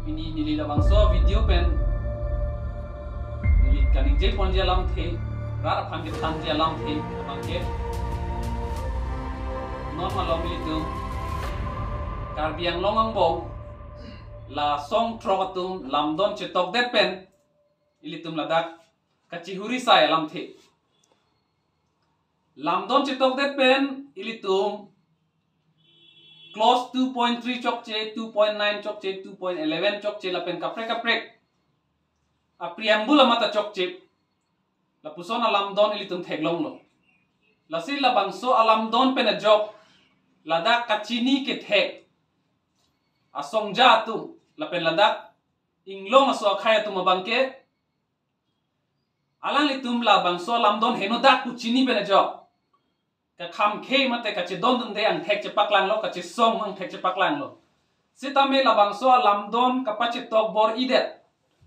ini nili labang so video pen nili kaning je pon je lam the rar phang ke than je lam the abang ke normal long li tu kar biang long ang bo la song trokatum lam don che tok det pen ili tum ladak kachihuri sai lam the lam don che tok det pen ili tum close 2.3 chok che 2.9 chok che 2.11 chok che la pen kaprek a preambula mata chok che la puson alam don ilitum theglong lo la si la bangso alam don pen a jok la da kachini ke thek a songja tu la pen la da inglong aso khaya tu mabangke alang litum la bangso alam don heno da kuchini pen a jok ka kham khe mate ka che don dun de ang thek che paklang lo ka che song ang thek che paklang lo sitame la bangso lam don ka pa che tok bor idet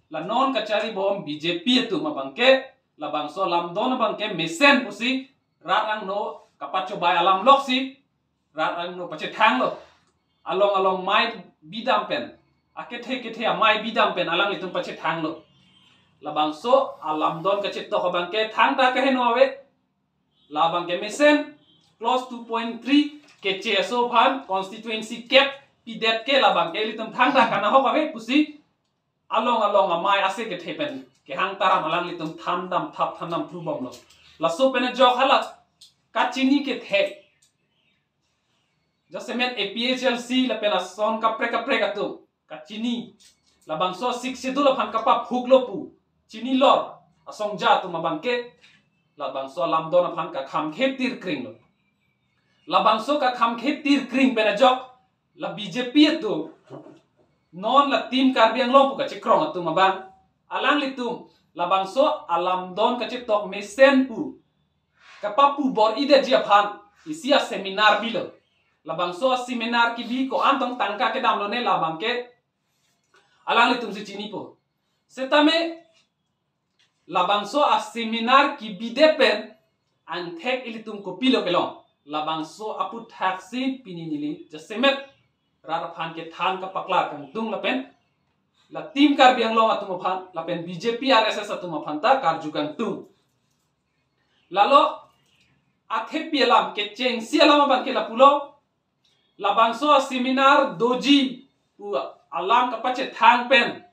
la non ka chari bom BJP tu ma bangke la bangso lam don bangke mesen pusi rarang no ka pa cho bai alam lok si rarang no pa che thang lo along mai bidam pen ake the mai bidam pen alang litum pa che thang lo la bangso alam don ka che tok bangke thang da ka heno ave la bangke mesen close 2.3 ke cheso phan constituency cap pidet ke labang ke litum thang da kana ho ka pusi along amai ase ke thepen ke hang taram alang litum thandam thap thandam prubom lo la so pen jok hala kachini ke the jasemet APHLC la pena son ka prek atu kachini labang so 6 sedula phan ka pa phuklo pu chini lor asong ja tu mabang ke labang so lam don phan ka kham khe tir kring lo labang so ka kham khe tir kring pena jok la BJP tu non la tim karbiang long ka chikrong atu mabang alang litum labang so alam don ka chitok mesen pu kapapu bor ide jia phan isia seminar bilo labang so seminar ki bi ko antong tangka ke dam lo ne labang ke alang litum si chini po setame labang so a seminar ki bidepen an thek ilitum ko pilo kelong labang so apu taxi pininili jasemet rara phan ke than ka pakla kan tung lapen la tim kar biang long atuma phan lapen BJP RSS atuma phan ta kar jukang tung lalo athe pielam ke cheng sialam ban ke la pulo labang so seminar doji pu alam ka pache thang pen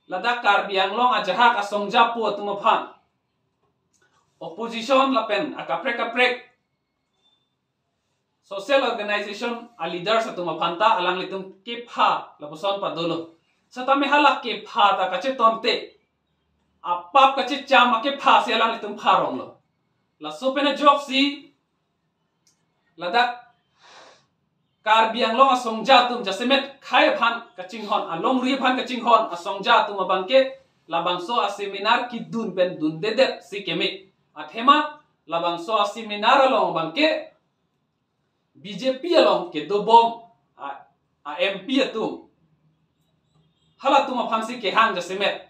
lada kar biang long ajaha ka songja pu atuma phan opposition lapen akaprek social organization a leaders atuma phanta alang litum ke pha la puson pa dolo satame halak ke pha ta ka che tonte apap ka che chama ke pha se alang litum pha rong lo la so pena job si lada kar biang long asongja tum jasemet khai phan ka chinghon along ri phan ka chinghon asongja tum abangke labang so a seminar ki dun pen dun de si kemi athema labang so a seminar long bangke BJP along ke dobom a MP atum hala tuma phansi ke hang jasemet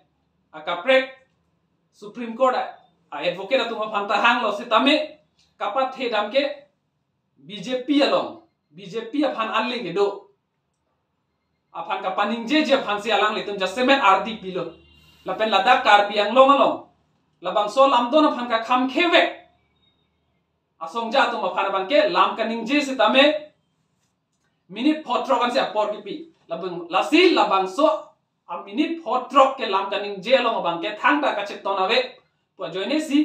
akaprek Supreme Court a advocate atuma phanta hang lo sitame kapat the dam ke BJP along BJP aphan alli ke do aphan ka paning je phansi alang litum jasemet RDP lo lapen ladak kar biang long along labang so lamdon aphan ka kham khewek asongja tu mafana bangke lam kaning je sitame minute potro kan se apor kipi labang lasi labang so a minute potro ke lam kaning je long bangke thang da ka cheton ave po joine si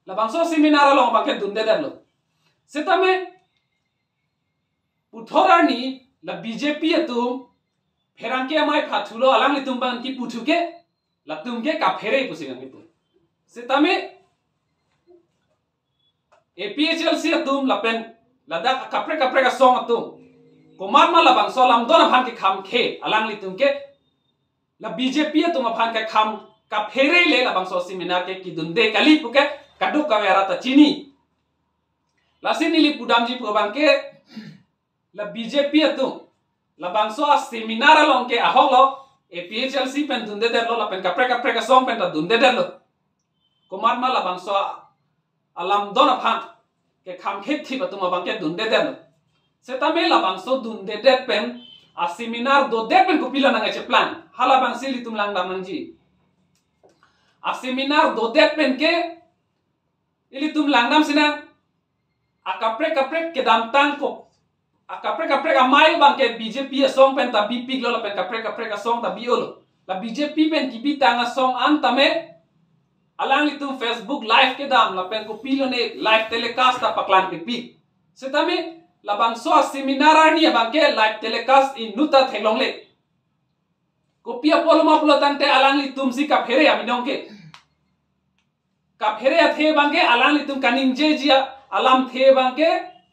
labang so seminar long bangke dunde darlo sitame puthorani la BJP tu pherangke amai phathulo alang litum bang ki puthuke la tumke ka pherei pusingan kipu sitame APHLC atum lapen ladak kaprek ka song atum komar ma labang so lam don phan ke kham khe alang litum ke la BJP atum phan ke kham ka phere le labang so seminar ke ki dunde kali puke kaduk ka vera ta chini la sinili pudam ji pu bang ke la BJP atum labang so seminar along ke ahong lo APHLC pen dunde der lo lapen kaprek ka song pen ta dunde der lo komar ma labang so alam dona phan ke kham khet thi batuma bangke dunde den setame labang so dunde det pen a seminar do depen ko pila nang plan hala bang sili tum lang dam nangji a seminar do depen ke ili tum lang dam sina a kapre ke dam tang ko a kapre amai bang ke BJP song pen ta BP lo pen kapre song ta biolo la BJP pen ki bitanga song antame alang litum Facebook live ke dam la pen ko pilo ne live telecast ta paklan ke pi setame la bang so seminar ni bang ke live telecast in nuta thelong le ko pia poloma pulo tante alang litum si ka phere aminong ke ka phere the bang ke alang litum kaning je jia alam the bang ke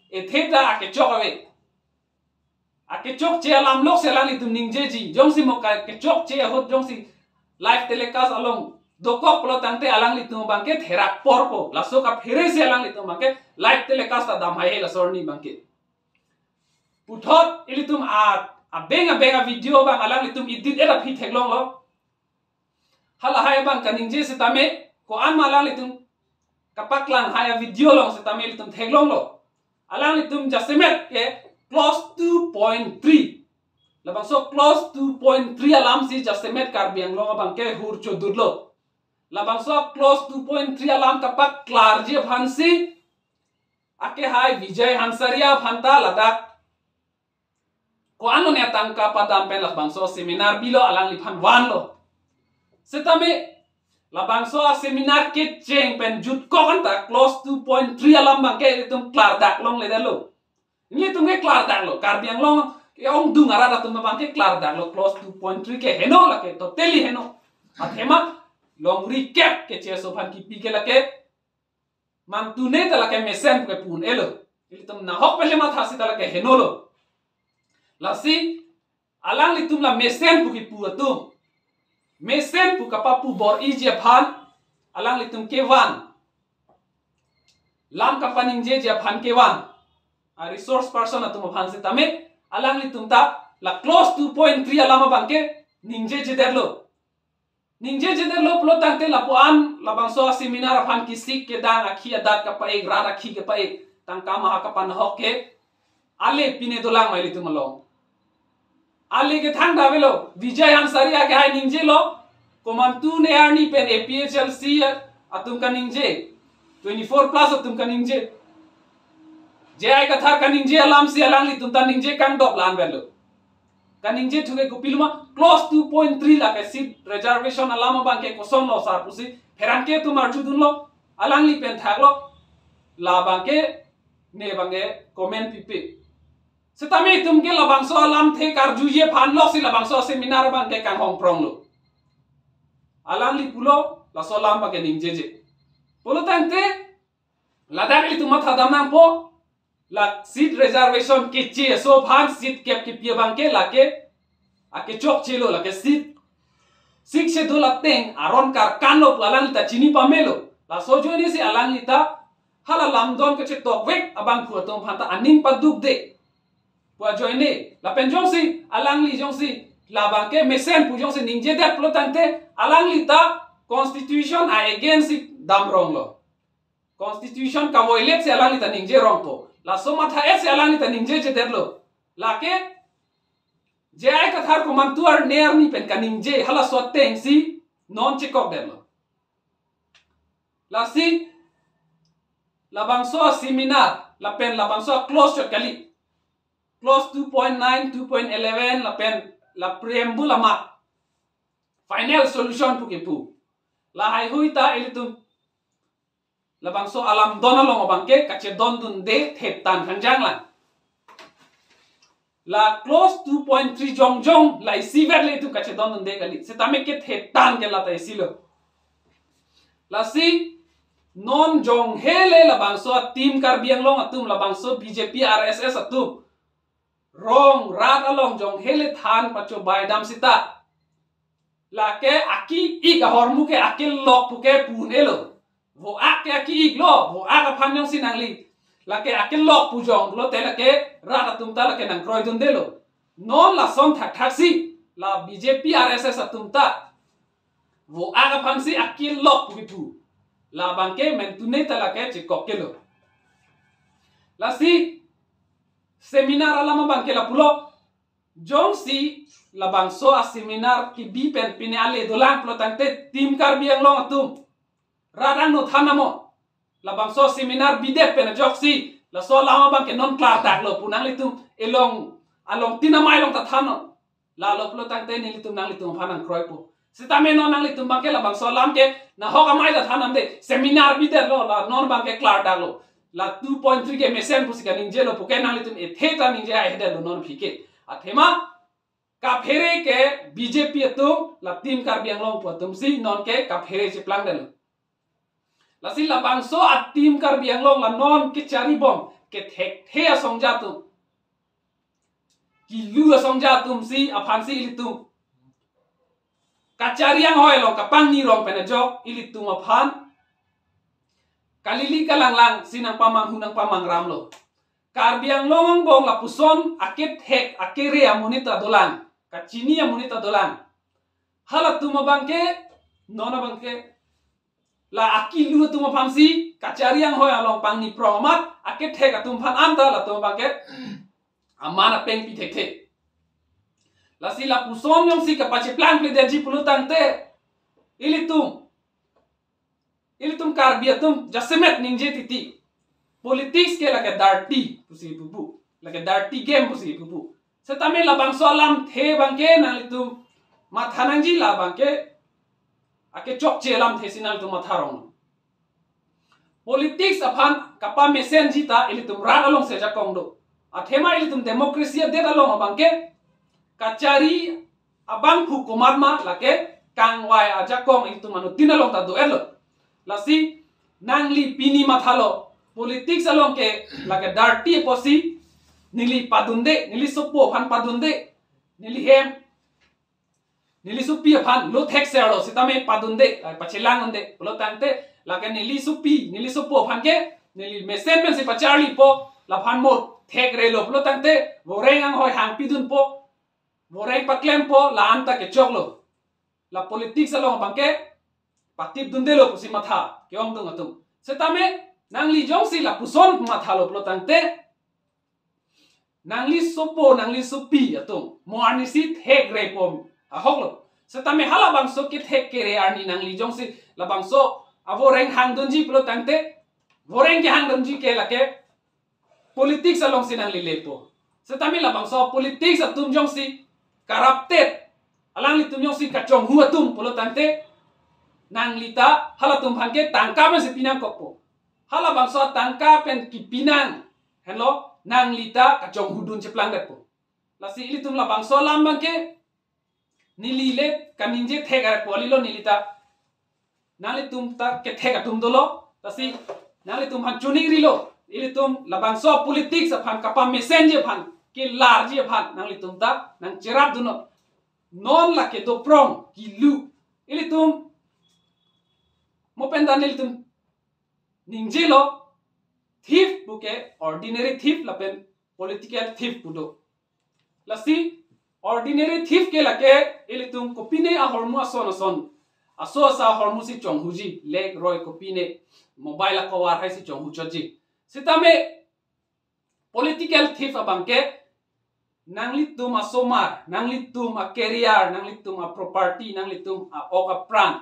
e the ta ke chokawe ake chok che alam lok se alang litum ning je ji jong si mo ka ke chok che hot jong si live telecast along dokok pulo tante alang litum bang ke thera porpo la so ka phere se alang litum bang ke live telecast ta dam hai la sorni bang ke puthot ilitum a benga video bang alang litum idit era phi theklong lo hala hai bang kaning je se tame ko an malang litum kapaklang hai video long se tame litum theklong lo alang litum jasemet ke close 2.3 labang so close 2.3 alam si jasemet kar biang lo bang ke hur chodur lo labang so close 2.3 alam kapak klar je phansi ake hai Vijay Hansaria phanta ladak ko ano ne tangka padam pen labang so seminar bilo alang liphan wan lo setame labang so seminar ke cheng pen jut ko kan ta close 2.3 alam bang ke tum klar dak long le dalo ni tum ke klar dak lo kar biang long ke ong dung ara tum bang ke klar dak lo close 2.3 ke heno la ke totally heno athema long recap ke che so phan ki pi ke la ke man tu ne ta la ke mesen ke pun elo ili tum na hok pele ma thasi ta la ke heno lo lasi alang litum la mesen pu ki pu atum mesen pu kapapu bor ije phan alang litum kewan lam kapaning je phan kewan a resource person atum phan se tame alang litum ta la close 2.3 alama bangke ningje je derlo plo tangte la po an la bangso seminar phan ki sik ke dang akhi adat ka pa ek ra rakhi ke pa ek tang ka ma ka pan hok ke ale pine dolang mai litum long ale ke thang davelo Vijay Hansaria ke hai ningje lo komantu ne arni pen APHLC atum ka ningje 24 plus atum ka ningje je ai ka thar ka ningje alam si alang li tum ta ningje kan dop lan velo ka ningje thuke ko pilma close 2.3 la ke seat reservation alama bang ke koson lo sar pusi pheran ke tumar chudun lo alang li pen thak lo la bang ke ne bang ke comment pipi setame tum ke labang so alam the kar juje phan lo si labang so seminar bang ke kan hong prong lo alang li pulo la so lam bang ke ningje je pulo tante ladak li tumat hadam nang po la seat reservation ke che so phan seat kep ki pi bang ke la ke ake chok chelo la ke seat sik se do la teng aron kar kan lo alang ta chini pamelo la so jo ni si alang li ta hala lam don ke che tok wek abang phu tom phan ta aning pa duk de wa joine la pen jong si alang li jong si la bang ke mesen pu jong si ningje de plo tante alang li ta constitution a against dam rong lo constitution ka voilet se alang li ta ningje rong po la so ma tha se alang li ta ningje je derlo la ke je ai ka thar ko man tuar ner ni pen ka ningje hala so teng si non che kok derlo la si la bang so seminar la pen la bang so close shot kali close 2.9 2.11 la pen la preamble ma final solution pu ke pu la hai hui ta elitum la bang so alam dona long bang ke ka che don dun de thet tan khanjang la la close 2.3 jong la isiver le tu ka che don dun de kali se tame ke thet tan ke la ta isilo la si non jong hele la bang so team kar biang long atum la bang so BJP RSS atum rong rat along jong hele than pacho bai dam sita la ke aki ik hormu ke akil lok pu ke punelo vo ak ke aki ik lo vo ak phan yong sinangli la ke akil lok pu jong lo te la ke rat atum ta la ke nang kroi dun delo non la son thak thaksi la BJP RSS atum ta vo ak phan si akil lok pu pu la bangke men tunai ta la ke chikok kelo la si seminar alama bangke la pulo jong si labang so a seminar ki bi pen pine ale dolang plotante tim kar biang long atum radang no thanamo labang so seminar bidet pen jok si la so lama bang ke non klar tak lo punang litum elong along tinamai long ta thano la lo plotante ni litum nang litum phanang kroi pu sitame non nang litum bang ke labang so lam ke na hoka mai la thanam de seminar bidet lo la non bang ke klar tak lo la 2.3 ke mesen pusika ningje lo puke nang litum e theta ningje a hede lo non phike athema ka phere ke BJP atum la tim kar biang long atum si non ke ka phere si plang del la si la bangso at tim kar biang long la non ke chari bom ke thek the asong jatum ki lu asong jatum si aphan si ilitum ka chariang hoi long ka pang ni rong pena jok ilitum aphan kalili kalang lang sinang pamang hunang pamang ramlo kar biang long bong la puson aket hek akere amunita dolan kacini amunita dolan halat tuma bangke nona bangke la akil lu tuma phamsi kacariang hoy along pangni promat aket hek atum phan anta la tuma bangke amana peng pi thek thek la si la puson yong si kapache plan ple deji pulutang te ilitum kar biatum jasemet ningje titi politics ke lage dirty pusi bubu lage dirty game pusi bubu setame labang solam the bangke nalitum mathanangji la bangke ake chok chelam the sinal tu matharong politics aphan kapa mesen jita ilitum ran along se jakong do athema ilitum democracy de along bangke kachari abang phu komarma lake kangwai ajakong ilitum anu tinalong ta do elo lasi nangli pini mathalo politics along ke lage dirty posi nili padunde nili sopo phan padunde nili hem nili supi phan lo thek sero sitame padunde pachelang onde lo tante lage nili supi nili sopo phan ke nili mesen men si pacharli po la phan mo thek re lo tante voreng ang hoi hang pidun po voreng paklem po la anta ke choklo la politics along bangke patip dunde lo pusi matha ke ong tung atum setame nangli jongsi la puson matha lo plotante nangli sopo nangli supi atum moani si thek re pom a hoklo setame hala bangso ke thek ke re arni nangli jongsi la bangso avoreng hang donji plotante voreng ke hang donji ke la ke politics along si nangli lepo setame la bangso politics atum jongsi corrupted alang li tum jongsi kachong hu atum plotante nang lita hala tum phanke tangka men si pinang kopo hala bangso tangka pen ki pinang hello nang lita kachong hudun ceplang depo lasi ili tum la bangso lam bangke nilile kaninje thega polilo nilita nali tum ta ke thega tum dolo lasi nali tum han chuning rilo ili tum la bangso politics aphan kapa messenger phan ke large phan nang li tum ta nang cherap duno non la ke do prong ki lu ili tum mopen danil tum ningjelo thief buke ordinary thief lapen political thief budo lasi ordinary thief ke lake ilitum kopine a hormu ason aso sa hormu si chonghuji leg roy kopine mobile a kawar hai si chonghu choji sitame political thief abangke nangli tum asomar nangli tum a career nangli tum a property nangli tum a oka pran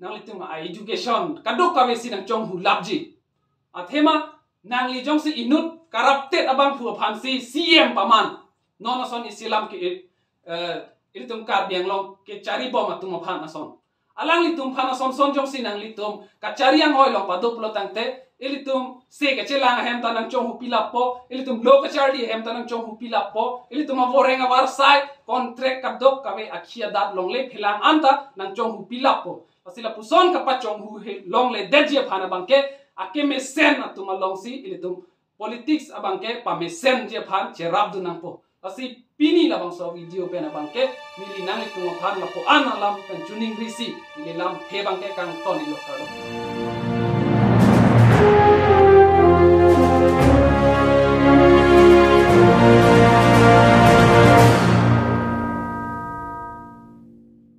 nangli tum a education kadok kawe si nang chonghu labji athema nangli jongsi inut corrupted abang pu phansi CM paman non ason isilam ke ilitum kar biang long ke cari bom atum phan ason alang litum phan ason son jongsi nangli tum ka cari ang hoi long padop lo tangte ilitum se ke chelang hem tanang chonghu pilapo ilitum lo ka chardi hem tanang chonghu pilapo ilitum avoreng awar sai contract kadok kawe akhia dat long le philang anta nang chonghu pilapo pasila puson ka pa chonghu long le deje phana bangke ake mesen atuma longsi ilitum politics abangke pa mesen je phan cherap dunang po asi pini la bangso video pe na bangke nili nang litum phan la po an alam pen tuning risi nili lam phe bangke kang toni lo karo